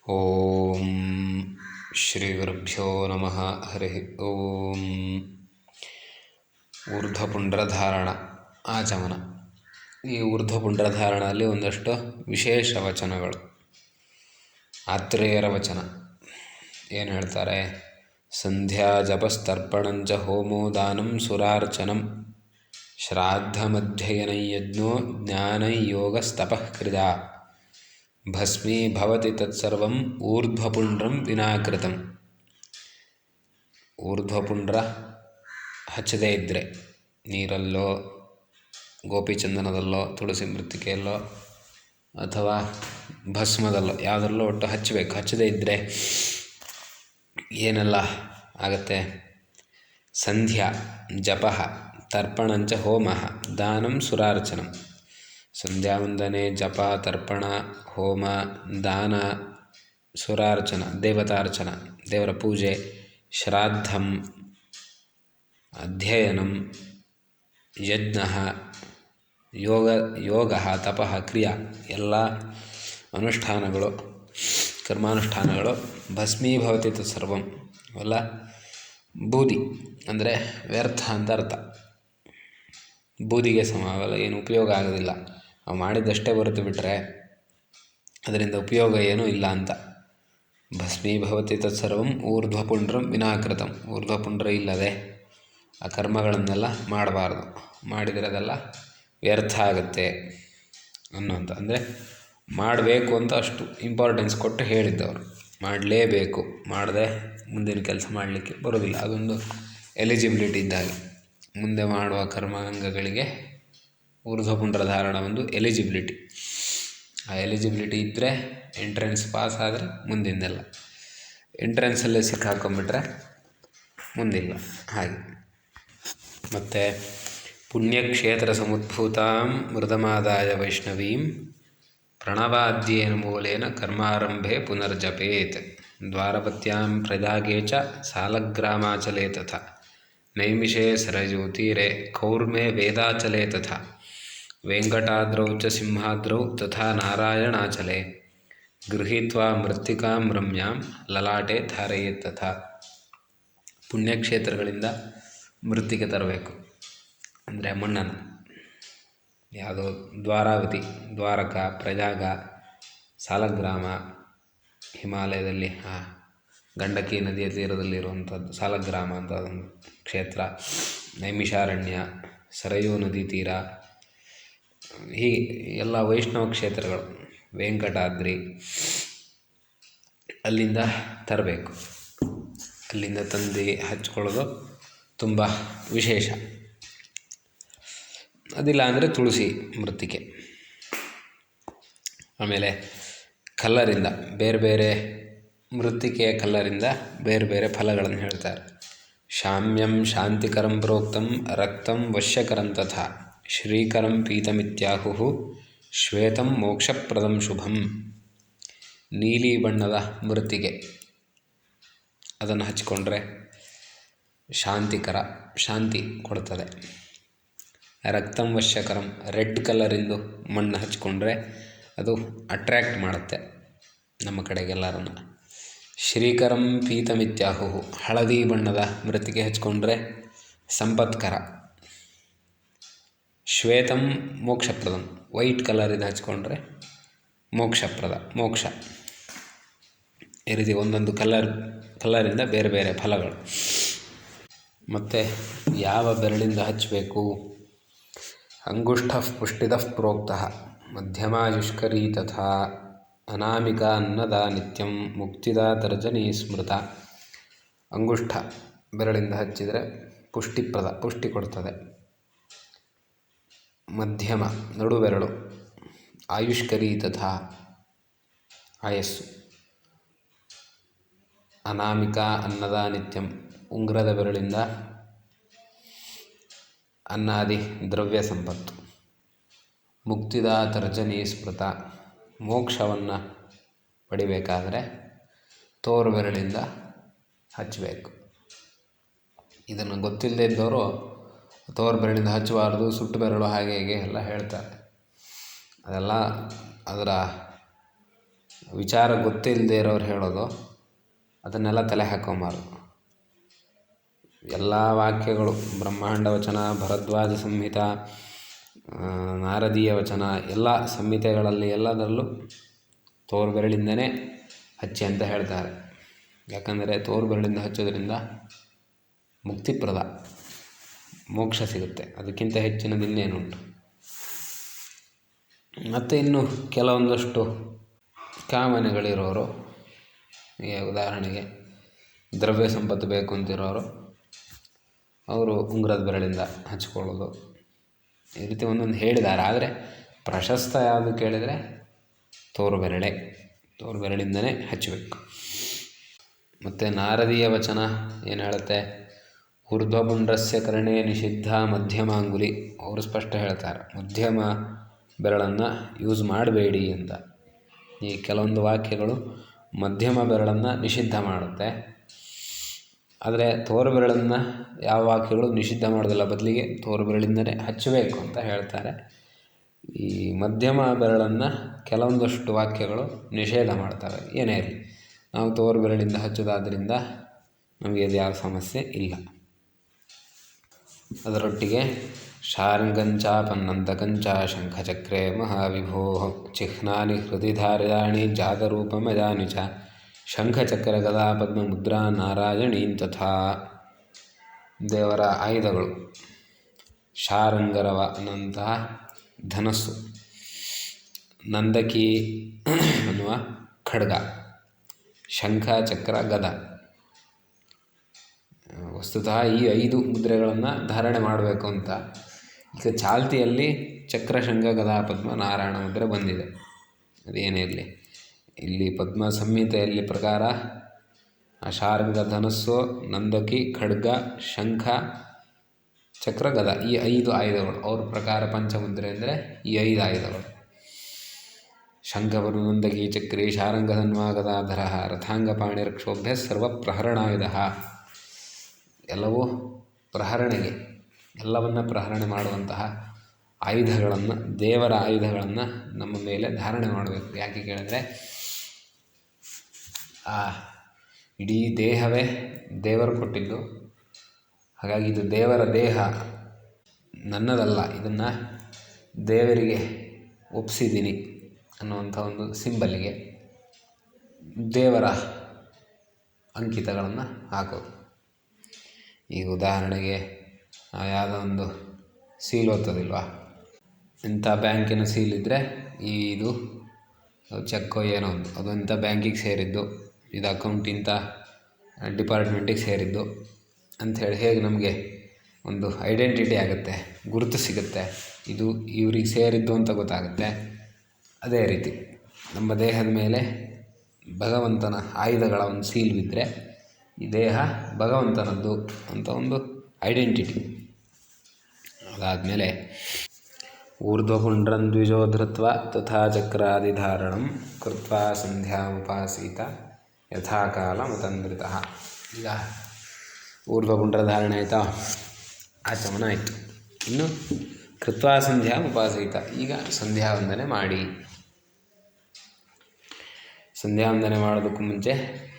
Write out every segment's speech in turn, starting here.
ಓಂ ಶ್ರೀ ಗುರುಭ್ಯೋ ನಮಃ. ಹರಿ ಓಂ. ಊರ್ಧ್ವಪುಂಡ್ರಧಾರಣ ಆಚಮನ. ಈ ಊರ್ಧ್ವಪುಂಡ್ರಧಾರಣದಲ್ಲಿ ಒಂದಷ್ಟು ವಿಶೇಷ ವಚನಗಳು. ಆತ್ರೇಯರ ವಚನ ಏನು ಹೇಳ್ತಾರೆ? ಸಂಧ್ಯಾ ಜಪಸ್ತರ್ಪಣಂಚ ಹೋಮೋ ದಾನಂ ಸುರಾರ್ಚನಂ ಶ್ರಾದ್ದಮಧ್ಯಯನಯಜ್ಞೋ ಜ್ಞಾನಯೋಗಸ್ತಪಃ ಕೃತ ಭಸ್ಮೀ ಭವತಿ ತತ್ಸರ್ವಂ ಊರ್ಧ್ವಪುಂಡ್ರಂ ವಿನಾಕೃತಂ. ಊರ್ಧ್ವಪುಂಡ್ರ ಹಚ್ಚದೇ ಇದ್ದರೆ ನೀರಲ್ಲೋ ಗೋಪಿಚಂದನದಲ್ಲೋ ತುಳಸಿ ಮೃತ್ತಿಕೆಯಲ್ಲೋ ಅಥವಾ ಭಸ್ಮದಲ್ಲೋ ಯಾವುದರಲ್ಲೋ ಒಟ್ಟು ಹಚ್ಚಬೇಕು. ಹಚ್ಚದೇ ಇದ್ದರೆ ಏನೆಲ್ಲ ಆಗತ್ತೆ? ಸಂಧ್ಯಾ ಜಪ ತರ್ಪಣಂಚ ಹೋಮ ದಾನಂ ಸುರಾರ್ಚನಂ. ಸಂಧ್ಯಾ ವಂದನೆ, ಜಪ, ತರ್ಪಣ, ಹೋಮ, ದಾನ, ಸುರಾರ್ಚನ ದೇವತಾರ್ಚನ ದೇವರ ಪೂಜೆ, ಶ್ರಾದ್ದಂ ಅಧ್ಯಯನಂ, ಯಜ್ಞ, ಯೋಗ ತಪಃ ಕ್ರಿಯಾ ಎಲ್ಲ ಅನುಷ್ಠಾನಗಳು ಕರ್ಮಾನುಷ್ಠಾನಗಳು ಭಸ್ಮೀಭವತಿ ತತ್ಸರ್ವಂ ಅವೆಲ್ಲ ಬೂದಿ ಅಂದರೆ ವ್ಯರ್ಥ ಅಂತ ಅರ್ಥ. ಬೂದಿಗೆ ಸಮ. ಅವೆಲ್ಲ ಏನು ಉಪಯೋಗ ಆಗೋದಿಲ್ಲ. ಅವು ಮಾಡಿದ್ದಷ್ಟೇ ಹೊರತು ಬಿಟ್ಟರೆ ಅದರಿಂದ ಉಪಯೋಗ ಏನೂ ಇಲ್ಲ ಅಂತ. ಭಸ್ಮೀಭವತಿ ತತ್ಸರ್ವಂ ಊರ್ಧ್ವಪುಂಡ್ರಂ ವಿನಾಕೃತಂ. ಊರ್ಧ್ವಪುಂಡ್ರ ಇಲ್ಲದೆ ಆ ಕರ್ಮಗಳನ್ನೆಲ್ಲ ಮಾಡಬಾರ್ದು. ಮಾಡಿದರೆ ಅದೆಲ್ಲ ವ್ಯರ್ಥ ಆಗುತ್ತೆ ಅನ್ನೋಂಥ. ಅಂದರೆ ಮಾಡಬೇಕು ಅಂತ ಅಷ್ಟು ಇಂಪಾರ್ಟೆನ್ಸ್ ಕೊಟ್ಟು ಹೇಳಿದ್ದವರು. ಮಾಡಲೇಬೇಕು, ಮಾಡದೆ ಮುಂದಿನ ಕೆಲಸ ಮಾಡಲಿಕ್ಕೆ ಬರೋದಿಲ್ಲ. ಅದೊಂದು ಎಲಿಜಿಬಿಲಿಟಿ ಇದ್ದಾಗೆ. ಮುಂದೆ ಮಾಡುವ ಕರ್ಮಾಂಗಗಳಿಗೆ ಊರ್ಧ್ವಪುಂಡ್ರ ಧಾರಣ ಒಂದು ಎಲಿಜಿಬಿಲಿಟಿ. ಆ ಎಲಿಜಿಬಿಲಿಟಿ ಇದ್ದರೆ ಎಂಟ್ರೆನ್ಸ್ ಪಾಸ್ ಆದರೆ ಮುಂದಿಂದೆಲ್ಲ. ಎಂಟ್ರೆನ್ಸಲ್ಲೇ ಸಿಕ್ಕಾಕೊಂಡ್ಬಿಟ್ರೆ ಮುಂದಿಲ್ಲ. ಹಾಗೆ ಮತ್ತು ಪುಣ್ಯಕ್ಷೇತ್ರ ಸಮುದ್ಭೂತಾಂ ಮೃದಮಾದಾಯ ವೈಷ್ಣವೀಂ ಪ್ರಣವಾದ್ಯೇನ ಮೂಲೇನ ಕರ್ಮಾರಂಭೆ ಪುನರ್ಜಪೇತ್ ದ್ವಾರಪತ್ಯಾಂ ಪ್ರಜಾಗೇ ಚ ಸಾಲಗ್ರಾಮಾಚಲೇ ತಥಾ ನೈಮಿಷೇ ಸರಯೂತೀರೆ ಕೌರ್ಮೆ ವೇದಾಚಲೇ ತಥಾ ವೆಂಕಟಾದ್ರೌ ಚ ಸಿಂಹಾದ್ರೌ ತಥಾ ನಾರಾಯಣಾಚಲೇ ಗೃಹೀತ್ವಾ ಮೃತ್ತಿಕಾಂ ರಮ್ಯಾಂ ಲಲಾಟೆ ಧಾರಯೇತ್ ತಥಾ. ಪುಣ್ಯಕ್ಷೇತ್ರಗಳಿಂದ ಮೃತ್ತಿಕೆ ತರಬೇಕು ಅಂದರೆ ಮಣ್ಣನ್ನು. ಯಾವುದೋ ದ್ವಾರಾವತಿ, ದ್ವಾರಕ, ಪ್ರಯಾಗ, ಸಾಲಗ್ರಾಮ, ಹಿಮಾಲಯದಲ್ಲಿ ಗಂಡಕಿ ನದಿಯ ತೀರದಲ್ಲಿರುವಂಥದ್ದು ಸಾಲಗ್ರಾಮ ಅಂತ ಅದೊಂದು ಕ್ಷೇತ್ರ. ನೈಮಿಷಾರಣ್ಯ, ಸರಯೂ ನದಿ ತೀರ, ಹೀಗೆ ಎಲ್ಲ ವೈಷ್ಣವ ಕ್ಷೇತ್ರಗಳು. ವೆಂಕಟಾದ್ರಿ, ಅಲ್ಲಿಂದ ತರಬೇಕು. ಅಲ್ಲಿಂದ ತಂದು ಹಚ್ಕೊಳ್ಳೋದು ತುಂಬ ವಿಶೇಷ. ಅದಿಲ್ಲ ಅಂದರೆ ತುಳಸಿ ಮೃತ್ತಿಕೆ. ಆಮೇಲೆ ಕಲ್ಲರಿಂದ ಬೇರೆ ಬೇರೆ ಮೃತ್ತಿಕೆಯ ಕಲ್ಲರಿಂದ ಬೇರೆ ಬೇರೆ ಫಲಗಳನ್ನು ಹೇಳ್ತಾರೆ. ಶಾಮ್ಯಂ ಶಾಂತಿಕರಂ ಪ್ರೋಕ್ತಂ ರಕ್ತಂ ವಶ್ಯಕರಂ ತಥಾ ಶ್ರೀಕರಂ ಪೀತಮಿತ್ಯಾಹುಃ ಶ್ವೇತಂ ಮೋಕ್ಷಪ್ರದಂ ಶುಭಂ. ನೀಲಿ ಬಣ್ಣದ ಮೃತ್ತಿಗೆ ಅದನ್ನು ಹಚ್ಚಿಕೊಂಡ್ರೆ ಶಾಂತಿಕರ, ಶಾಂತಿ ಕೊಡ್ತದೆ. ರಕ್ತಂ ವಶ್ಯಕರಂ ರೆಡ್ ಕಲರಿಂದು ಮಣ್ಣು ಹಚ್ಕೊಂಡ್ರೆ ಅದು ಅಟ್ರ್ಯಾಕ್ಟ್ ಮಾಡುತ್ತೆ ನಮ್ಮ ಕಡೆಗೆಲ್ಲರನ್ನು. ಶ್ರೀಕರಂ ಪೀತಮಿತ್ಯಾಹುಃ ಹಳದಿ ಬಣ್ಣದ ಮೃತ್ತಿಗೆ ಹಚ್ಕೊಂಡ್ರೆ ಸಂಪತ್ಕರ. ಶ್ವೇತಂ ಮೋಕ್ಷಪ್ರದಂ ವೈಟ್ ಕಲರಿಂದ ಹಚ್ಕೊಂಡ್ರೆ ಮೋಕ್ಷಪ್ರದ, ಮೋಕ್ಷ. ಈ ರೀತಿ ಒಂದೊಂದು ಕಲರಿಂದ ಬೇರೆ ಬೇರೆ ಫಲಗಳು. ಮತ್ತು ಯಾವ ಬೆರಳಿಂದ ಹಚ್ಚಬೇಕು? ಅಂಗುಷ್ಠಃ ಪುಷ್ಟಿತಃ ಪ್ರೋಕ್ತಃ ಮಧ್ಯಮಾಯುಷ್ಕರೀ ತಥಾ ಅನಾಮಿಕಾ ಅನ್ನದಾ ನಿತ್ಯಂ ಮುಕ್ತಿದಾ ತರ್ಜನೀ ಸ್ಮೃತ. ಅಂಗುಷ್ಠ ಬೆರಳಿಂದ ಹಚ್ಚಿದರೆ ಪುಷ್ಟಿಪ್ರದ, ಪುಷ್ಟಿ ಕೊಡ್ತದೆ. ಮಧ್ಯಮ ನಡುಬೆರಳು ಆಯುಷ್ಕರಿ ತಥಾ ಆಯಸ್ಸು. ಅನಾಮಿಕಾ ಅನ್ನದಾ ನಿತ್ಯಂ ಉಂಗುರದ ಬೆರಳಿಂದ ಅನ್ನಾದಿ ದ್ರವ್ಯ ಸಂಪತ್ತು. ಮುಕ್ತಿದಾ ತರ್ಜನೀ ಸ್ಮೃತ ಮೋಕ್ಷವನ್ನು ಪಡಿಬೇಕಾದರೆ ತೋರು ಬೆರಳಿಂದ ಹಚ್ಚಬೇಕು. ಇದನ್ನು ಗೊತ್ತಿಲ್ಲದೆ ಇದ್ದವರು ತೋರು ಬೆರಳಿಂದ ಹಚ್ಚಬಾರ್ದು, ಸುಟ್ಟು ಬೆರಳು ಹಾಗೆ ಹೀಗೆ ಎಲ್ಲ ಹೇಳ್ತಾರೆ. ಅದೆಲ್ಲ ಅದರ ವಿಚಾರ ಗೊತ್ತಿಲ್ಲದೆ ಇರೋರು ಹೇಳೋದು, ಅದನ್ನೆಲ್ಲ ತಲೆ ಹಾಕೊಂಬಾರ್ದು. ಎಲ್ಲ ವಾಕ್ಯಗಳು, ಬ್ರಹ್ಮಾಂಡ ವಚನ, ಭರದ್ವಾಜ ಸಂಹಿತ, ನಾರದೀಯ ವಚನ, ಎಲ್ಲ ಸಂಹಿತೆಗಳಲ್ಲಿ ಎಲ್ಲದರಲ್ಲೂ ತೋರ್ಬೆರಳಿಂದನೇ ಹಚ್ಚಿ ಅಂತ ಹೇಳ್ತಾರೆ. ಯಾಕಂದರೆ ತೋರ್ಬೆರಳಿಂದ ಹಚ್ಚೋದ್ರಿಂದ ಮುಕ್ತಿಪ್ರದ, ಮೋಕ್ಷ ಸಿಗುತ್ತೆ. ಅದಕ್ಕಿಂತ ಹೆಚ್ಚಿನದು ಇನ್ನೇನುಂಟು. ಮತ್ತು ಇನ್ನು ಕೆಲವೊಂದಷ್ಟು ಕಾಮನೆಗಳಿರೋರು, ಉದಾಹರಣೆಗೆ ದ್ರವ್ಯ ಸಂಪತ್ತು ಬೇಕು ಅಂತಿರೋರು, ಅವರು ಉಂಗುರದ ಬೆರಳಿಂದ ಹಚ್ಕೊಳ್ಳೋದು, ಈ ರೀತಿ ಒಂದೊಂದು ಹೇಳಿದ್ದಾರೆ. ಆದರೆ ಪ್ರಶಸ್ತ ಯಾವುದು ಕೇಳಿದರೆ ತೋರ್ಬೆರಳಿಂದನೇ ಹಚ್ಚಬೇಕು. ಮತ್ತು ನಾರದೀಯ ವಚನ ಏನು ಹೇಳುತ್ತೆ, ಊರ್ಧ್ವಪುಂಡ್ರಸ್ಯ ಕರ್ಣೇ ನಿಷಿದ್ಧ ಮಧ್ಯಮಾಂಗುಲಿ. ಅವರು ಸ್ಪಷ್ಟ ಹೇಳ್ತಾರೆ, ಮಧ್ಯಮ ಬೆರಳನ್ನು ಯೂಸ್ ಮಾಡಬೇಡಿ ಅಂತ. ಈ ಕೆಲವೊಂದು ವಾಕ್ಯಗಳು ಮಧ್ಯಮ ಬೆರಳನ್ನು ನಿಷಿದ್ಧ ಮಾಡುತ್ತೆ. ಆದರೆ ತೋರ್ಬೆರಳನ್ನು ಯಾವ ವಾಕ್ಯಗಳು ನಿಷಿದ್ಧ ಮಾಡೋದಿಲ್ಲ, ಬದಲಿಗೆ ತೋರ್ಬೆರಳಿಂದಲೇ ಹಚ್ಚಬೇಕು ಅಂತ ಹೇಳ್ತಾರೆ. ಈ ಮಧ್ಯಮ ಬೆರಳನ್ನು ಕೆಲವೊಂದಷ್ಟು ವಾಕ್ಯಗಳು ನಿಷೇಧ ಮಾಡ್ತವೆ. ಏನೇ ಇರಲಿ, ನಾವು ತೋರ್ಬೆರಳಿಂದ ಹಚ್ಚೋದಾದ್ದರಿಂದ ನಮಗೆ ಅದು ಯಾವ ಸಮಸ್ಯೆ ಇಲ್ಲ. ಅದರೊಟ್ಟಿಗೆ ಶಾರ್ಂಗಂಚಾಪನ್ನಂತಕಂಚ ಶಂಖಚಕ್ರೇ ಮಹಾವಿಭೋ ಚಿಹ್ನಾನಿ ಹೃದಿಧಾರ್ಯಾಣಿ ಜಾತರೂಪಮಜಾನಿ ಚ ಶಂಖಚಕ್ರ ಗದಾ ಪದ್ಮ ಮುದ್ರಾ ನಾರಾಯಣೀಂ ತಥಾ. ದೇವರ ಆಯುಧಗಳು, ಶಾರಂಗರವ ಅನ್ನುವಂತಹ ಧನಸ್ಸು, ನಂದಕಿ ಅನ್ನುವ ಖಡ್ಗ, ಶಂಖ ಚಕ್ರ ಗದ. ವಸ್ತುತಃ ಈ 5 ಮುದ್ರೆಗಳನ್ನು ಧಾರಣೆ ಮಾಡಬೇಕು ಅಂತ ಈಗ ಚಾಲ್ತಿಯಲ್ಲಿ ಚಕ್ರ, ಶಂಖ, ಗದಾ, ಪದ್ಮ, ನಾರಾಯಣ ಮುದ್ರೆ ಬಂದಿದೆ. ಅದೇನೇ ಇರಲಿ, ಇಲ್ಲಿ ಪದ್ಮ ಸಂಹಿತೆಯಲ್ಲಿ ಪ್ರಕಾರ ಶಾರ್ಂಗ ಧನಸ್ಸು, ನಂದಕಿ ಖಡ್ಗ, ಶಂಖ ಚಕ್ರ, ಗದ, ಈ 5 ಆಯುಧಗಳು. ಅವ್ರ ಪ್ರಕಾರ ಪಂಚಮುದ್ರೆ ಅಂದರೆ ಈ 5 ಆಯುಧಗಳು. ಶಂಖಪರು ನಂದಕಿ ಚಕ್ರಿ ಶಾರಂಗಧನ್ವಾ ಗದಾಧರ ರಥಾಂಗಪಾಣಿರಕ್ಷೋಭ್ಯ ಸರ್ವ ಪ್ರಹರಣಾಯುಧ. ಎಲ್ಲವೂ ಪ್ರಹರಣೆಗೆ, ಎಲ್ಲವನ್ನು ಪ್ರಹರಣೆ ಮಾಡುವಂತಹ ಆಯುಧಗಳನ್ನು, ದೇವರ ಆಯುಧಗಳನ್ನು ನಮ್ಮ ಮೇಲೆ ಧಾರಣೆ ಮಾಡಬೇಕು. ಯಾಕೆ ಕೇಳಿದ್ರೆ, ಆ ಇಡೀ ದೇಹವೇ ದೇವರು ಕೊಟ್ಟಿದ್ದು. ಹಾಗಾಗಿ ಇದು ದೇವರ ದೇಹ, ನನ್ನದಲ್ಲ, ಇದನ್ನು ದೇವರಿಗೆ ಒಪ್ಪಿಸಿದ್ದೀನಿ ಅನ್ನುವಂಥ ಒಂದು ಸಿಂಬಲ್ಲಿಗೆ ದೇವರ ಅಂಕಿತಗಳನ್ನು ಹಾಕೋದು. ಈಗ ಉದಾಹರಣೆಗೆ ಯಾವುದೋ ಒಂದು ಸೀಲ್ ಓದ್ತದಿಲ್ವಾ, ಇಂಥ ಬ್ಯಾಂಕಿನ ಸೀಲ್ ಇದ್ದರೆ ಇದು ಚೆಕ್ಕೋ ಏನೋ ಒಂದು, ಅದು ಇಂಥ ಬ್ಯಾಂಕಿಗೆ ಸೇರಿದ್ದು, ಇದು ಅಕೌಂಟ್ ಇಂಥ ಡಿಪಾರ್ಟ್ಮೆಂಟಿಗೆ ಸೇರಿದ್ದು ಅಂಥೇಳಿ ಹೇಗೆ ನಮಗೆ ಒಂದು ಐಡೆಂಟಿಟಿ ಆಗುತ್ತೆ, ಗುರುತು ಸಿಗುತ್ತೆ, ಇದು ಇವ್ರಿಗೆ ಸೇರಿದ್ದು ಅಂತ ಗೊತ್ತಾಗುತ್ತೆ. ಅದೇ ರೀತಿ ನಮ್ಮ ದೇಹದ ಮೇಲೆ ಭಗವಂತನ ಆಯುಧಗಳ ಒಂದು ಸೀಲ್ ಬಿದ್ದರೆ ಈ ದೇಹ ಭಗವಂತನದ್ದು ಅಂತ ಒಂದು ಐಡೆಂಟಿಟಿ. ಅದಾದಮೇಲೆ ಊರ್ಧ್ವಪುಂಡ್ರಂ ದ್ವಿಜೋ ಧೃತ್ವ ತಥಾ ಚಕ್ರಾದಿಧಾರಣಂ ಕೃತ್ವಾ ಸಂಧ್ಯಾಮುಪಾಸೀತ ಯಥಾಕಾಲ ಮತಂದ್ರಿತಃ. ಈಗ ಊರ್ಧ್ವಪುಂಡ್ರ ಧಾರಣೆ ಆಯಿತಾ, ಆಚಮನ ಆಯಿತು. ಇನ್ನು ಕೃತ್ವಾ ಸಂಧ್ಯಾಮುಪಾಸೀತ, ಈಗ ಸಂಧ್ಯಾವಂದನೆ ಮಾಡಿ. ಸಂಧ್ಯಾವಂದನೆ ಮಾಡೋದಕ್ಕೂ ಮುಂಚೆ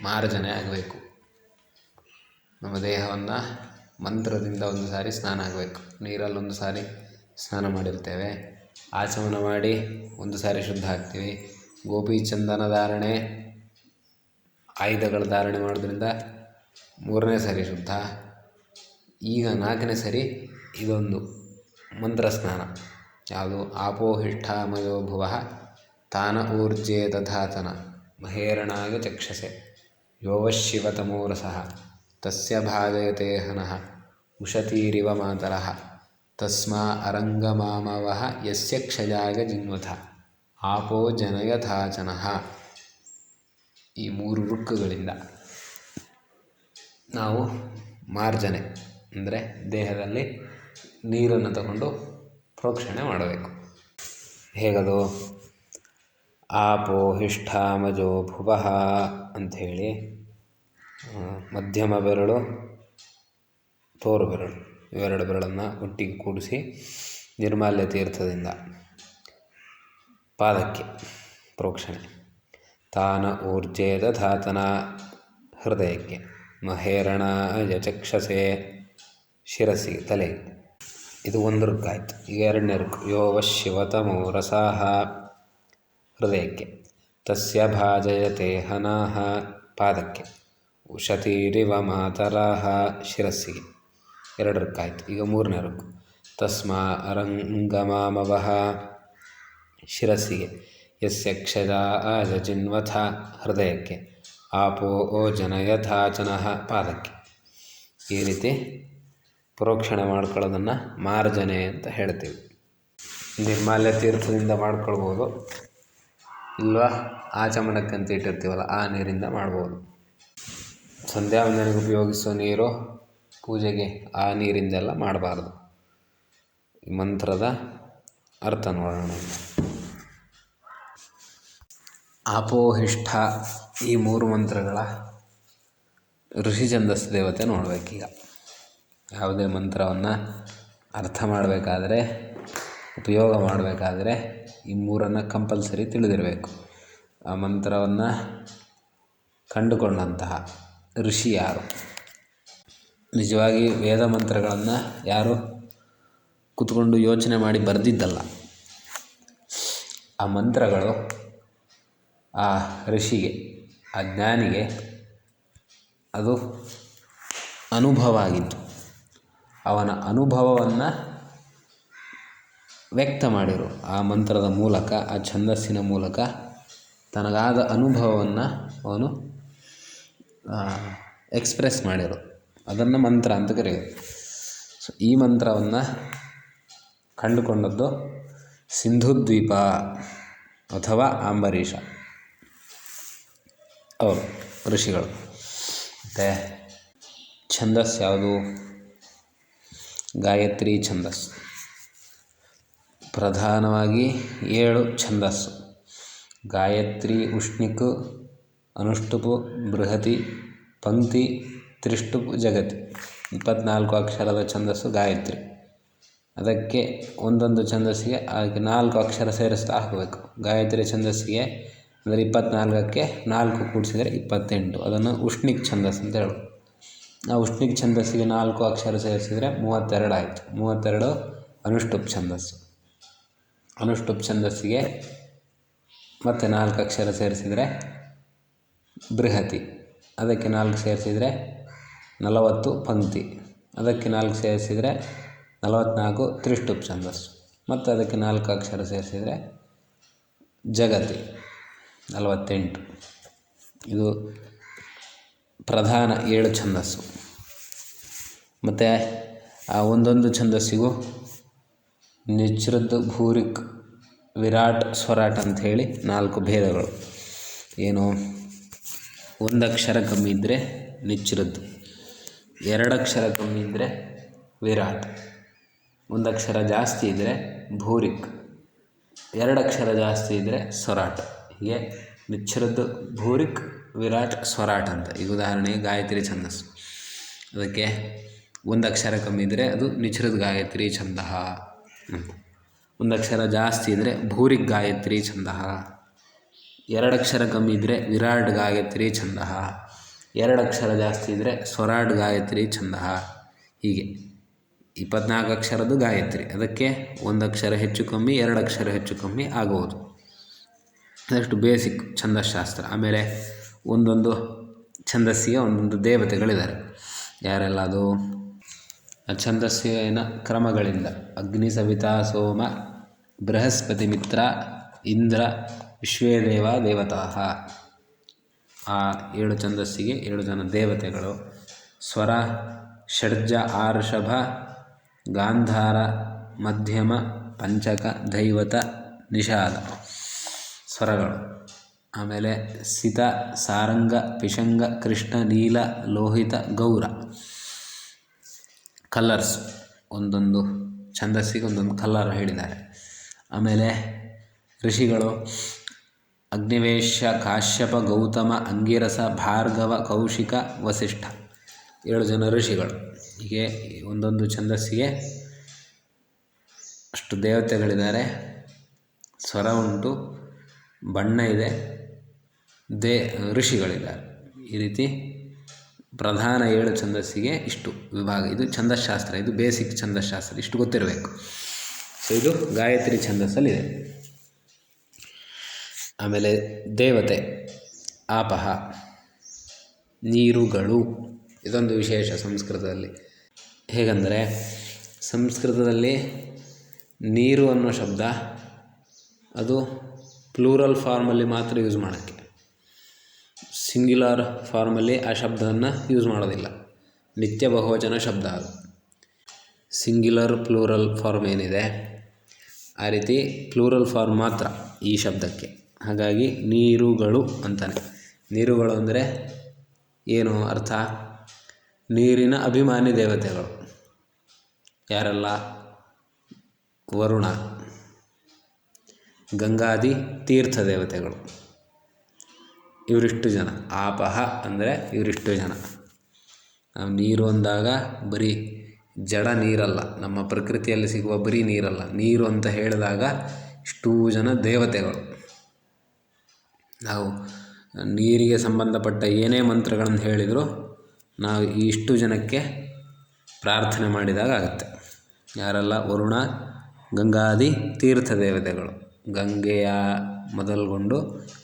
ಮಾರ್ಜನೆ ಆಗಬೇಕು. ನಮ್ಮ ದೇಹವನ್ನು ಮಂತ್ರದಿಂದ ಒಂದು ಸಾರಿ ಸ್ನಾನ ಆಗಬೇಕು. ನೀರಲ್ಲೊಂದು ಸಾರಿ ಸ್ನಾನ ಮಾಡಿರ್ತೇವೆ, ಆಚಮನ ಮಾಡಿ ಒಂದು ಸಾರಿ ಶುದ್ಧ ಆಗ್ತೀವಿ. ಗೋಪಿ ಚಂದನ ಧಾರಣೆ, ಆಯುಧಗಳ ಧಾರಣೆ ಮಾಡೋದ್ರಿಂದ 3ನೇ ಸಾರಿ ಶುದ್ಧ. ಈಗ 4ನೇ ಸರಿ ಇದೊಂದು ಮಂತ್ರ ಸ್ನಾನ. ಯಾವುದು? ಆಪೋಹಿಷ್ಠಾಮಯೋ ಭುವಃ ತಾನ ಊರ್ಜೆ ದಧಾತನ ಮಹೇರಣಾಗ ಚಕ್ಷಸೆ ಯೋವಶಿವತಮೋ ರಸಃ ತಸ್ಯ ಭಾಜಯತೆ ಹನಃ ಉಷತೀರಿವ ಮಾತರಃ ತಸ್ಮಾ ಅರಂಗಮಾಮವಃ ಯಸ್ಯ ಕ್ಷಯಾಗ ಜಿನ್ವಥ ಆಪೋ ಜನಯಥಾಚನಃ. ಈ 3 ರುಕ್ಕುಗಳಿಂದ ನಾವು ಮಾರ್ಜನೆ ಅಂದರೆ ದೇಹದಲ್ಲಿ ನೀರನ್ನು ತಗೊಂಡು ಪ್ರೋಕ್ಷಣೆ ಮಾಡಬೇಕು. ಹೇಗದು? ಆಪೋ ಹಿಷ್ಠಾಮಜೋ ಭುವಃ ಅಂಥೇಳಿ ಮಧ್ಯಮ ಬೆರಳು, ತೋರು ಬೆರಳು, ಇವೆರಡು ಬೆರಳನ್ನು ಒಟ್ಟಿಗೆ ಕೂಡಿಸಿ ನಿರ್ಮಾಲ್ಯ ತೀರ್ಥದಿಂದ ಪಾದಕ್ಕೆ ಪ್ರೋಕ್ಷಣೆ. ತಾನ ಊರ್ಜೆ ದಧಾತನ ಹೃದಯಕ್ಕೆ, ಮಹೇರಣಾಯ ಚಕ್ಷಸೆ ಶಿರಸ್ಸಿಗೆ ತಲೆಗೆ. ಇದು ಒಂದು ರುಕ್ಕಾಯಿತು. ಈಗ ಎರಡನೇ ರುಕ್ಕು. ಯೋ ಶಿವತಮೋ ರಸಾಹ ಹೃದಯಕ್ಕೆ, ತಸ್ಯ ಭಾಜಯತೆ ಹನಾಹ ಪಾದಕ್ಕೆ, ಉಷತೀರಿವ ಮಾತರಾಹ ಶಿರಸ್ಸಿಗೆ. ಎರಡು ರುಕ್ಕಾಯಿತು. ಈಗ ಮೂರನೇ ರುಕ್ಕು. ತಸ್ಮಾ ಅರಂಗಮಾಮವಹ ಶಿರಸ್ಸಿಗೆ, ಯಸ್ಯಕ್ಷಜಾ ಜಿನ್ವಥ ಹೃದಯಕ್ಕೆ, ಆಪೋ ಜನಯಥಾಚನಃ ಪಾದಕ್ಕೆ. ಈ ರೀತಿ ಪ್ರೋಕ್ಷಣೆ ಮಾಡ್ಕೊಳ್ಳೋದನ್ನು ಮಾರ್ಜನೆ ಅಂತ ಹೇಳ್ತೀವಿ. ನಿರ್ಮಾಲ್ಯ ತೀರ್ಥದಿಂದ ಮಾಡ್ಕೊಳ್ಬೋದು, ಇಲ್ವಾ ಆಚಮನಕ್ಕೆ ಅಂತ ಇಟ್ಟಿರ್ತೀವಲ್ಲ ಆ ನೀರಿಂದ ಮಾಡ್ಬೋದು. ಸಂಧ್ಯಾ ವಂದನೆಗೆ ಉಪಯೋಗಿಸೋ ನೀರು ಪೂಜೆಗೆ ಆ ನೀರಿಂದೆಲ್ಲ ಮಾಡಬಾರ್ದು. ಈ ಮಂತ್ರದ ಅರ್ಥ ನೋಡೋಣ. ಆಪೋಹಿಷ್ಠ ಈ ಮೂರು ಮಂತ್ರಗಳ ಋಷಿ ಛಂದಸ್ಸು ದೇವತೆ ನೋಡಬೇಕೀಗ. ಯಾವುದೇ ಮಂತ್ರವನ್ನು ಅರ್ಥ ಮಾಡಬೇಕಾದ್ರೆ, ಉಪಯೋಗ ಮಾಡಬೇಕಾದ್ರೆ ಈ ಮೂರನ್ನು ಕಂಪಲ್ಸರಿ ತಿಳಿದಿರಬೇಕು. ಆ ಮಂತ್ರವನ್ನು ಕಂಡುಕೊಂಡಂತಹ ಋಷಿ ಯಾರು, ನಿಜವಾಗಿ ವೇದ ಮಂತ್ರಗಳನ್ನು ಯಾರು ಕೂತ್ಕೊಂಡು ಯೋಚನೆ ಮಾಡಿ ಬರೆದಿದ್ದಲ್ಲ. ಆ ಮಂತ್ರಗಳು ಆ ಋಷಿಗೆ, ಆ ಜ್ಞಾನಿಗೆ ಅದು ಅನುಭವ ಆಗಿತ್ತು. ಅವನ ಅನುಭವವನ್ನು ವ್ಯಕ್ತ ಮಾಡಿರು. ಆ ಮಂತ್ರದ ಮೂಲಕ, ಆ ಛಂದಸ್ಸಿನ ಮೂಲಕ ತನಗಾದ ಅನುಭವವನ್ನು ಅವನು ಎಕ್ಸ್ಪ್ರೆಸ್ ಮಾಡಿರು. ಅದನ್ನು ಮಂತ್ರ ಅಂತ ಕರೆಯೋದು. ಸೊ ಈ ಮಂತ್ರವನ್ನು ಕಂಡುಕೊಂಡದ್ದು ಸಿಂಧುದ್ವೀಪ ಅಥವಾ ಅಂಬರೀಷ ಅವರು ಋಷಿಗಳು. ಮತ್ತು ಛಂದಸ್ಸು ಯಾವುದು? ಗಾಯತ್ರಿ ಛಂದಸ್ಸು. ಪ್ರಧಾನವಾಗಿ 7 ಛಂದಸ್ಸು: ಗಾಯತ್ರಿ, ಉಷ್ಣಿಕ್, ಅನುಷ್ಟುಪ್, ಬೃಹತಿ, ಪಂಕ್ತಿ, ತ್ರಿಷ್ಟುಪ್, ಜಗತಿ. 24 ಅಕ್ಷರದ ಛಂದಸ್ಸು ಗಾಯತ್ರಿ. ಅದಕ್ಕೆ ಒಂದೊಂದು ಛಂದಸ್ಸಿಗೆ ಅದಕ್ಕೆ 4 ಅಕ್ಷರ ಸೇರಿಸ್ತಾ ಹಾಕಬೇಕು. ಗಾಯತ್ರಿ ಛಂದಸ್ಸಿಗೆ ಅಂದರೆ 24ಕ್ಕೆ 4 ಕೂಡಿಸಿದರೆ 28. ಅದನ್ನು ಉಷ್ಣಿಕ್ ಛಂದಸ್ಸು ಅಂತ ಹೇಳೋದು. ಆ ಉಷ್ಣಿಕ್ ಛಂದಸ್ಸಿಗೆ 4 ಅಕ್ಷರ ಸೇರಿಸಿದರೆ 32 ಆಯಿತು. 32 ಅನುಷ್ಟುಪ್ ಛಂದಸ್ಸು. ಅನುಷ್ಟುಪ್ ಛಂದಸ್ಸಿಗೆ ಮತ್ತೆ 4 ಅಕ್ಷರ ಸೇರಿಸಿದರೆ ಬೃಹತಿ. ಅದಕ್ಕೆ 4 ಸೇರಿಸಿದರೆ 40 ಪಂಕ್ತಿ. ಅದಕ್ಕೆ 4 ಸೇರಿಸಿದರೆ 44 ತ್ರಿಷ್ಟುಪ್ ಛಂದಸ್ಸು. ಮತ್ತು ಅದಕ್ಕೆ 4 ಅಕ್ಷರ ಸೇರಿಸಿದರೆ ಜಗತಿ 48. ಇದು ಪ್ರಧಾನ 7 ಛಂದಸ್ಸು. ಮತ್ತು ಆ ಒಂದೊಂದು ಛಂದಸ್ಸಿಗೂ ನಿಚ್ರದ್, ಭೂರಿಕ್, ವಿರಾಟ್, ಸ್ವರಾಟ್ ಅಂಥೇಳಿ 4 ಭೇದಗಳು. ಏನು? 1 ಅಕ್ಷರ ಕಮ್ಮಿ ಇದ್ದರೆ ನಿಚ್ರದ್, 2 ಅಕ್ಷರ ಕಮ್ಮಿ ಇದ್ದರೆ ವಿರಾಟ್, 1 ಅಕ್ಷರ ಜಾಸ್ತಿ ಇದ್ದರೆ ಭೂರಿಕ್, 2 ಅಕ್ಷರ ಜಾಸ್ತಿ ಇದ್ದರೆ ಸ್ವರಾಟ್. ಹೀಗೆ ನಿಚ್ರದ್, ಭೂರಿಕ್, ವಿರಾಟ್, ಸ್ವರಾಟ್ ಅಂತ. ಈಗ ಉದಾಹರಣೆಗೆ ಗಾಯತ್ರಿ ಛಂದಸ್ಸು. ಅದಕ್ಕೆ 1 ಅಕ್ಷರ ಕಮ್ಮಿ ಇದ್ದರೆ ಅದು ನಿಚ್ರದ್ ಗಾಯತ್ರಿ ಛಂದ ಅಂತ. 1 ಅಕ್ಷರ ಜಾಸ್ತಿ ಇದ್ದರೆ ಭೂರಿಕ್ ಗಾಯತ್ರಿ ಛಂದ. 2 ಅಕ್ಷರ ಕಮ್ಮಿ ಇದ್ದರೆ ವಿರಾಟ್ ಗಾಯತ್ರಿ ಛಂದ. 2 ಅಕ್ಷರ ಜಾಸ್ತಿ ಇದ್ದರೆ ಸ್ವರಾಟ್ ಗಾಯತ್ರಿ ಛಂದ. ಹೀಗೆ 24 ಅಕ್ಷರದ್ದು ಗಾಯತ್ರಿ. ಅದಕ್ಕೆ 1 ಅಕ್ಷರ ಹೆಚ್ಚು ಕಮ್ಮಿ, 2 ಅಕ್ಷರ ಹೆಚ್ಚು ಕಮ್ಮಿ ಆಗುವುದು. ಅದಷ್ಟು ಬೇಸಿಕ್ ಛಂದಶಾಸ್ತ್ರ. ಆಮೇಲೆ ಒಂದೊಂದು ಛಂದಸ್ಸಿಗೆ ಒಂದೊಂದು ದೇವತೆಗಳಿದ್ದಾರೆ. ಯಾರೆಲ್ಲ ಅದು? ಛಂದಸ್ಸಿನ ಕ್ರಮಗಳಿಂದ ಅಗ್ನಿ, ಸವಿತಾ, ಸೋಮ, ಬೃಹಸ್ಪತಿ, ಮಿತ್ರ, ಇಂದ್ರ, ವಿಶ್ವೇದೇವ ದೇವತಾಃ. ಆ 7 ಛಂದಸ್ಸಿಗೆ 7 ಜನ ದೇವತೆಗಳು. ಸ್ವರ: ಷಡ್ಜ, ಆರ್ಷಭ, ಗಾಂಧಾರ, ಮಧ್ಯಮ, ಪಂಚಕ, ದೈವತ, ನಿಷಾದ ಸ್ವರಗಳು. ಆಮೇಲೆ ಸಿತ, ಸಾರಂಗ, ಪಿಶಂಗ, ಕೃಷ್ಣ, ನೀಲ, ಲೋಹಿತ, ಗೌರ ಕಲರ್ಸ್. ಒಂದೊಂದು ಛಂದಸ್ಸಿಗೆ ಒಂದೊಂದು ಕಲರ್ ಹೇಳಿದ್ದಾರೆ. ಆಮೇಲೆ ಋಷಿಗಳು ಅಗ್ನಿವೇಶ್ಯ, ಕಾಶ್ಯಪ, ಗೌತಮ, ಅಂಗಿರಸ, ಭಾರ್ಗವ, ಕೌಶಿಕ, ವಸಿಷ್ಠ 7 ಜನ ಋಷಿಗಳು. ಹೀಗೆ ಒಂದೊಂದು ಛಂದಸ್ಸಿಗೆ ಅಷ್ಟು ದೇವತೆಗಳಿದ್ದಾರೆ. ಸ್ವರ ಉಂಟು, ಬಣ್ಣ ಇದೆ, ಋಷಿಗಳಿದ್ದಾರೆ. ಈ ರೀತಿ ಪ್ರಧಾನ 7 ಛಂದಸ್ಸಿಗೆ ಇಷ್ಟು ವಿಭಾಗ. ಇದು ಛಂದಸ್ಶಾಸ್ತ್ರ, ಇದು ಬೇಸಿಕ್ ಛಂದಸ್ಶಾಸ್ತ್ರ, ಇಷ್ಟು ಗೊತ್ತಿರಬೇಕು. ಸೊ ಇದು ಗಾಯತ್ರಿ ಛಂದಸ್ಸಲ್ಲಿದೆ. ಆಮೇಲೆ ದೇವತೆ ಆಪಹ, ನೀರುಗಳು. ಇದೊಂದು ವಿಶೇಷ ಸಂಸ್ಕೃತದಲ್ಲಿ. ಹೇಗೆಂದರೆ ಸಂಸ್ಕೃತದಲ್ಲಿ ನೀರು ಅನ್ನೋ ಶಬ್ದ ಅದು ಪ್ಲೂರಲ್ ಫಾರ್ಮಲ್ಲಿ ಮಾತ್ರ ಯೂಸ್ ಮಾಡೋಕ್ಕೆ, ಸಿಂಗ್ಯುಲರ್ ಫಾರ್ಮಲ್ಲಿ ಆ ಶಬ್ದವನ್ನು ಯೂಸ್ ಮಾಡೋದಿಲ್ಲ. ನಿತ್ಯ ಬಹುವಚನ ಶಬ್ದ ಅದು. ಸಿಂಗ್ಯುಲರ್ ಪ್ಲೂರಲ್ ಫಾರ್ಮ್ ಏನಿದೆ ಆ ರೀತಿ ಪ್ಲೂರಲ್ ಫಾರ್ಮ್ ಮಾತ್ರ ಈ ಶಬ್ದಕ್ಕೆ. ಹಾಗಾಗಿ ನೀರುಗಳು ಅಂತಾನೆ. ನೀರುಗಳು ಅಂದರೆ ಏನು ಅರ್ಥ? ನೀರಿನ ಅಭಿಮಾನಿ ದೇವತೆಗಳು. ಯಾರೆಲ್ಲ? ವರುಣ, ಗಂಗಾದಿ ತೀರ್ಥ ದೇವತೆಗಳು, ಇವರಿಷ್ಟು ಜನ. ಆಪಹ ಅಂದರೆ ಇವರಿಷ್ಟು ಜನ. ನಾವು ನೀರು ಅಂದಾಗ ಬರೀ ಜಡ ನೀರಲ್ಲ, ನಮ್ಮ ಪ್ರಕೃತಿಯಲ್ಲಿ ಸಿಗುವ ಬರೀ ನೀರಲ್ಲ. ನೀರು ಅಂತ ಹೇಳಿದಾಗ ಇಷ್ಟೂ ಜನ ದೇವತೆಗಳು. ನಾವು ನೀರಿಗೆ ಸಂಬಂಧಪಟ್ಟ ಏನೇ ಮಂತ್ರಗಳನ್ನು ಹೇಳಿದರೂ ನಾವು ಇಷ್ಟು ಜನಕ್ಕೆ ಪ್ರಾರ್ಥನೆ ಮಾಡಿದಾಗ ಆಗುತ್ತೆ. ಯಾರೆಲ್ಲ? ವರುಣ, ಗಂಗಾದಿ ತೀರ್ಥ ದೇವತೆಗಳು. ಗಂಗೆಯ ಮೊದಲುಗೊಂಡು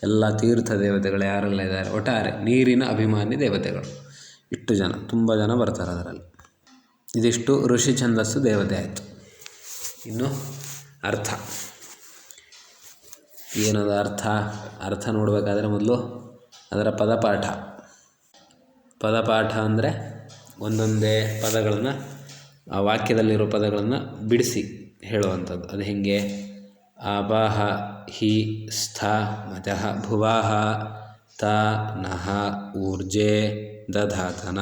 ಎಲ್ಲ ತೀರ್ಥ ದೇವತೆಗಳು ಯಾರೆಲ್ಲ ಇದ್ದಾರೆ, ಒಟ್ಟಾರೆ ನೀರಿನ ಅಭಿಮಾನಿ ದೇವತೆಗಳು. ಇಷ್ಟು ಜನ, ತುಂಬ ಜನ ಬರ್ತಾರೆ ಅದರಲ್ಲಿ. ಇದಿಷ್ಟು ಋಷಿ ಛಂದಸ್ಸು ದೇವತೆ ಆಯಿತು. ಇನ್ನು ಅರ್ಥ. ಏನದ ಅರ್ಥ? ಅರ್ಥ ನೋಡಬೇಕಾದ್ರೆ ಮೊದಲು ಅದರ ಪದಪಾಠ ಅಂದರೆ ಒಂದೊಂದೇ ಪದಗಳನ್ನು, ಆ ವಾಕ್ಯದಲ್ಲಿರೋ ಪದಗಳನ್ನು ಬಿಡಿಸಿ ಹೇಳುವಂಥದ್ದು. ಅದು ಹೇಗೆ? ಅಪಹ ಹಿ ಸ್ಥ ಮಜಃ ಭುವಃ ತ ನಃ ಊರ್ಜೆ ದಧಾತನ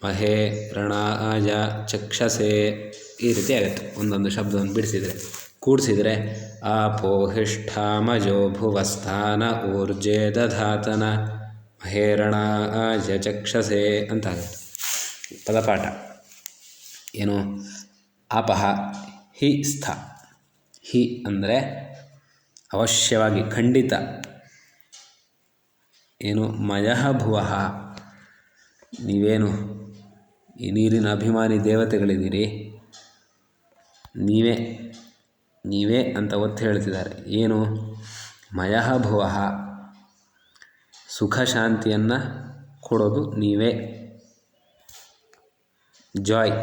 ಮಹೇ ರಣಾಯ ಚಕ್ಷಸೆ. ಈ ರೀತಿ ಆಗುತ್ತೆ. ಒಂದೊಂದು ಶಬ್ದವನ್ನು ಬಿಡಿಸಿದರೆ, ಕೂಡಿಸಿದರೆ ಆಪೋ ಹಿಷ್ಠಾಮಜೋ ಭುವಸ್ಥಾನ ಊರ್ಜೆ ದಧಾತನ ಮಹೇ ರಣಾಯ ಚಕ್ಷಸೆ ಅಂತ ಆಗುತ್ತೆ. ಪದಪಾಠ ಏನು? ಆಪಹ ಹಿ ಸ್ಥ. ಹಿ ಅಂದರೆ ಅವಶ್ಯವಾಗಿ, ಖಂಡಿತ. ಏನು? ಮಯಃ ಭುವಃ, ನೀವೇನು ಈ ನೀರಿನ ಅಭಿಮಾನಿ ದೇವತೆಗಳಿದ್ದೀರಿ, ನೀವೇ ಅಂತ ಒತ್ತು ಹೇಳ್ತಿದ್ದಾರೆ. ಏನು? ಮಯಃ ಭುವಃ, ಸುಖ ಶಾಂತಿಯನ್ನು ಕೊಡೋದು ನೀವೇ. ಜಾಯ್,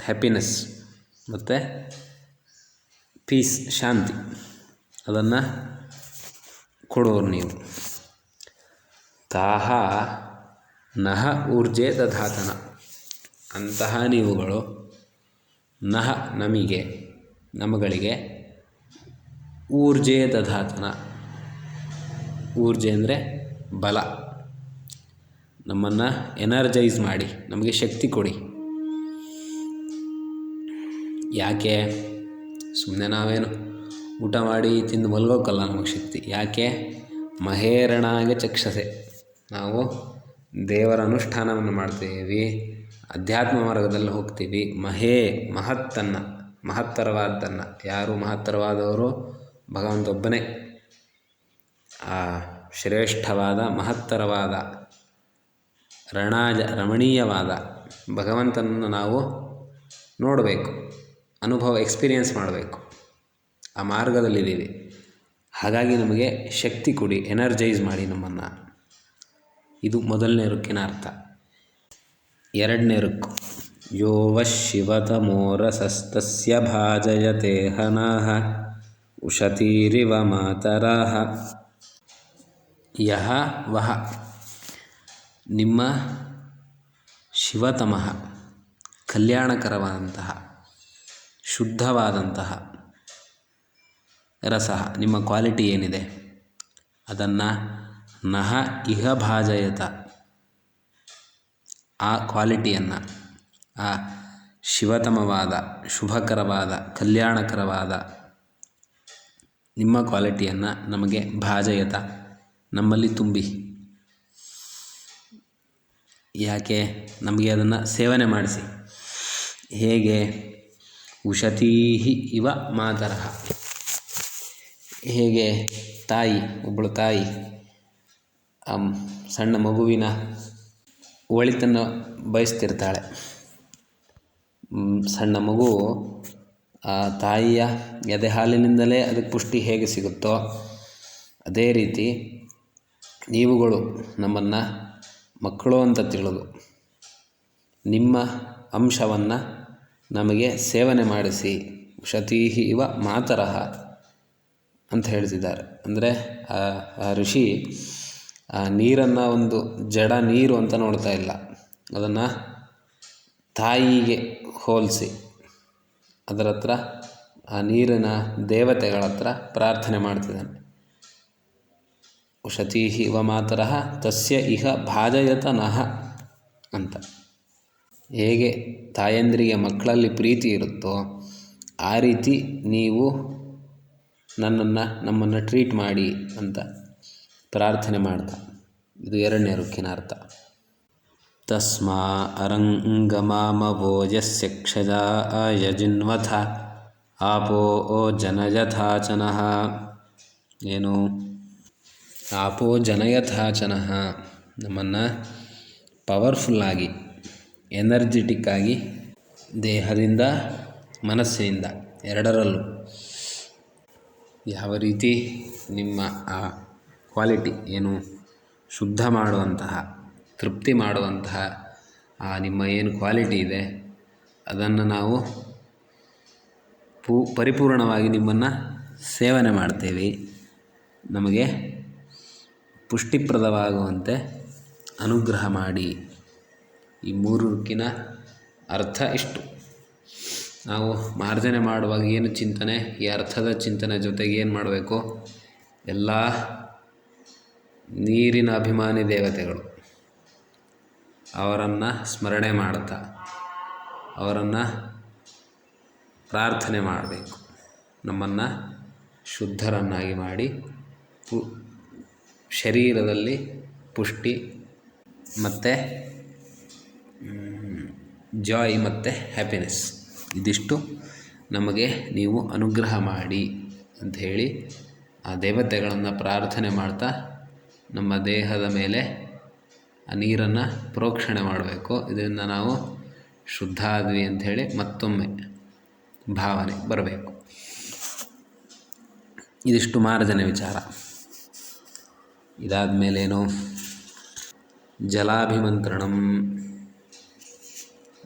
ಹ್ಯಾಪಿನೆಸ್ ಮತ್ತು ಪೀಸ್, ಶಾಂತಿ, ಅದನ್ನು ಕೊಡೋರು ನೀವು. ತಾಹ ನಹ ಊರ್ಜೆ ದಧಾತನ, ಅಂತಹ ನೀವುಗಳು ನಹ ನಮಗಳಿಗೆ ಊರ್ಜೆ ದಧಾತನ. ಊರ್ಜೆ ಅಂದರೆ ಬಲ. ನಮ್ಮನ್ನು ಎನರ್ಜೈಸ್ ಮಾಡಿ, ನಮಗೆ ಶಕ್ತಿ ಕೊಡಿ. ಯಾಕೆ? ಸುಮ್ಮನೆ ನಾವೇನು ಊಟ ಮಾಡಿ ತಿಂದು ಮಲ್ಗೋಕ್ಕಲ್ಲ ನಮಗೆ ಶಕ್ತಿ. ಯಾಕೆ? ಮಹೇರಣಾಗೆ ಚಕ್ಷಸೆ. ನಾವು ದೇವರ ಅನುಷ್ಠಾನವನ್ನು ಮಾಡ್ತೀವಿ, ಅಧ್ಯಾತ್ಮ ಮಾರ್ಗದಲ್ಲಿ ಹೋಗ್ತೀವಿ. ಮಹತ್ತರವಾದ್ದನ್ನು. ಯಾರು ಮಹತ್ತರವಾದವರು? ಭಗವಂತೊಬ್ಬನೇ. ಆ ಶ್ರೇಷ್ಠವಾದ, ಮಹತ್ತರವಾದ, ರಮಣೀಯವಾದ ಭಗವಂತನನ್ನು ನಾವು ನೋಡಬೇಕು, ಎಕ್ಸ್ಪೀರಿಯೆನ್ಸ್ ಮಾಡಬೇಕು. ಆ ಮಾರ್ಗದಲ್ಲಿದ್ದೀವಿ. ಹಾಗಾಗಿ ನಮಗೆ ಶಕ್ತಿ ಕೊಡಿ, ಎನರ್ಜೈಸ್ ಮಾಡಿ ನಮ್ಮನ್ನು. ಇದು ಮೊದಲನೇ ರುಕ್ಕಿನ ಅರ್ಥ. ಎರಡನೇ ರುಕ್ಕು. ಯೋ ವಃ ಶಿವತಮೋರಸಸ್ತಸ್ಯ ಭಾಜಯತೆ ಹನಃ ಉಷತೀರಿವ ಮಾತರಃ. ಯಹ ವಹ, ನಿಮ್ಮ ಶಿವತಮಃ, ಕಲ್ಯಾಣಕರವಾದಂತಹ, ಶುದ್ಧವಾದಂತಹ ರಸ, ನಿಮ್ಮ ಕ್ವಾಲಿಟಿ ಏನಿದೆ ಅದನ್ನು ನಹ ಇಹ ಭಾಜಯತ, ಆ ಕ್ವಾಲಿಟಿಯನ್ನು, ಆ ಶಿವತಮವಾದ, ಶುಭಕರವಾದ, ಕಲ್ಯಾಣಕರವಾದ ನಿಮ್ಮ ಕ್ವಾಲಿಟಿಯನ್ನು ನಮಗೆ ಭಾಜಯತ, ನಮ್ಮಲ್ಲಿ ತುಂಬಿ. ಯಾಕೆ? ನಮಗೆ ಅದನ್ನು ಸೇವನೆ ಮಾಡಿಸಿ. ಹೇಗೆ? ಉಷತೀಹಿ ಇವ ಮಾತರಃ. ಹೇಗೆ? ತಾಯಿ, ಒಬ್ಬಳು ತಾಯಿ ಆ ಸಣ್ಣ ಮಗುವಿನ ಒಳಿತನ್ನು ಬಯಸ್ತಿರ್ತಾಳೆ. ಸಣ್ಣ ಮಗು ಆ ತಾಯಿಯ ಎದೆ ಹಾಲಿನಿಂದಲೇ ಅದಕ್ಕೆ ಪುಷ್ಟಿ ಹೇಗೆ ಸಿಗುತ್ತೋ ಅದೇ ರೀತಿ ನೀವುಗಳು ನಮ್ಮನ್ನು ಮಕ್ಕಳು ಅಂತ ತಿಳಿದು ನಿಮ್ಮ ಅಂಶವನ್ನು ನಮಗೆ ಸೇವನೆ ಮಾಡಿಸಿ. ಉಷತೀಹಿ ಇವ ಮಾತರಃ ಅಂತ ಹೇಳ್ತಿದ್ದಾರೆ. ಅಂದರೆ ಆ ಋಷಿ ಆ ನೀರನ್ನು ಒಂದು ಜಡ ನೀರು ಅಂತ ನೋಡ್ತಾ ಇಲ್ಲ, ಅದನ್ನು ತಾಯಿಗೆ ಹೋಲಿಸಿ ಅದರ ಹತ್ರ ಆ ನೀರಿನ ದೇವತೆಗಳ ಹತ್ರ ಪ್ರಾರ್ಥನೆ ಮಾಡ್ತಿದ್ದಾನೆ. ಉಷತೀಹಿ ಇವ ಮಾತರಃ ತಸ್ಯ ಇಹ ಭಾಜಯತ ನಃ ಅಂತ. ಹೇಗೆ ತಾಯಂದಿರಿಗೆ ಮಕ್ಕಳಲ್ಲಿ ಪ್ರೀತಿ ಇರುತ್ತೋ ಆ ರೀತಿ ನೀವು ನಮ್ಮನ್ನು ಟ್ರೀಟ್ ಮಾಡಿ ಅಂತ ಪ್ರಾರ್ಥನೆ ಮಾಡ್ತಾ. ಇದು ಎರಡನೇ ರುಕ್ಕಿನ ಅರ್ಥ. ತಸ್ಮಾ ಅರಂಗಮಾಮವೋ ಯಸ್ಯ ಕ್ಷಜಾ ಯಜಿನ್ವಥ ಆಪೋ ಜನಯಥಾಚನಃ. ಏನು? ಆಪೋ ಜನಯಥಾಚನಃ, ನಮ್ಮನ್ನು ಪವರ್ಫುಲ್ಲಾಗಿ ಎನರ್ಜೆಟಿಕ್ಕಾಗಿ ದೇಹದಿಂದ ಮನಸ್ಸಿನಿಂದ ಎರಡರಲ್ಲೂ ಯಾವ ರೀತಿ ನಿಮ್ಮ ಆ ಕ್ವಾಲಿಟಿ ಏನು ಶುದ್ಧ ಮಾಡುವಂತಹ, ತೃಪ್ತಿ ಮಾಡುವಂತಹ ಆ ನಿಮ್ಮ ಏನು ಕ್ವಾಲಿಟಿ ಇದೆ ಅದನ್ನು ನಾವು ಪರಿಪೂರ್ಣವಾಗಿ ನಿಮ್ಮನ್ನು ಸೇವನೆ ಮಾಡ್ತೇವೆ. ನಮಗೆ ಪುಷ್ಟಿಪ್ರದವಾಗುವಂತೆ ಅನುಗ್ರಹ ಮಾಡಿ. ಈ ಮೂರು ರುಕ್ಕಿನ ಅರ್ಥ ಇಷ್ಟು. ನಾವು ಮಾರ್ಜನೆ ಮಾಡುವಾಗ ಏನು ಚಿಂತನೆ, ಈ ಅರ್ಥದ ಚಿಂತನೆ ಜೊತೆಗೆ ಏನು ಮಾಡಬೇಕು? ಎಲ್ಲ ನೀರಿನ ಅಭಿಮಾನಿ ದೇವತೆಗಳು ಅವರನ್ನು ಸ್ಮರಣೆ ಮಾಡ್ತಾ ಅವರನ್ನು ಪ್ರಾರ್ಥನೆ ಮಾಡಬೇಕು. ನಮ್ಮನ್ನು ಶುದ್ಧರನ್ನಾಗಿ ಮಾಡಿ ಶರೀರದಲ್ಲಿ ಪುಷ್ಟಿ ಮತ್ತು ಜಾಯ್ ಮತ್ತು ಹ್ಯಾಪಿನೆಸ್ ಇದಿಷ್ಟು ನಮಗೆ ನೀವು ಅನುಗ್ರಹ ಮಾಡಿ ಅಂಥೇಳಿ ಆ ದೇವತೆಗಳನ್ನು ಪ್ರಾರ್ಥನೆ ಮಾಡ್ತಾ ನಮ್ಮ ದೇಹದ ಮೇಲೆ ಆ ನೀರನ್ನು ಪ್ರೋಕ್ಷಣೆ ಮಾಡಬೇಕು. ಇದರಿಂದ ನಾವು ಶುದ್ಧ ಆದ್ವಿ ಅಂಥೇಳಿ ಮತ್ತೊಮ್ಮೆ ಭಾವನೆ ಬರಬೇಕು. ಇದಿಷ್ಟು ಮಾರ್ಜನೆ ವಿಚಾರ. ಇದಾದ ಮೇಲೇನು? ಜಲಾಭಿಮಂತ್ರಣಂ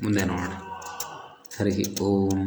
ಮುಂದೆ ನೋಡೋಣ. ಹರಿ ಓಂ.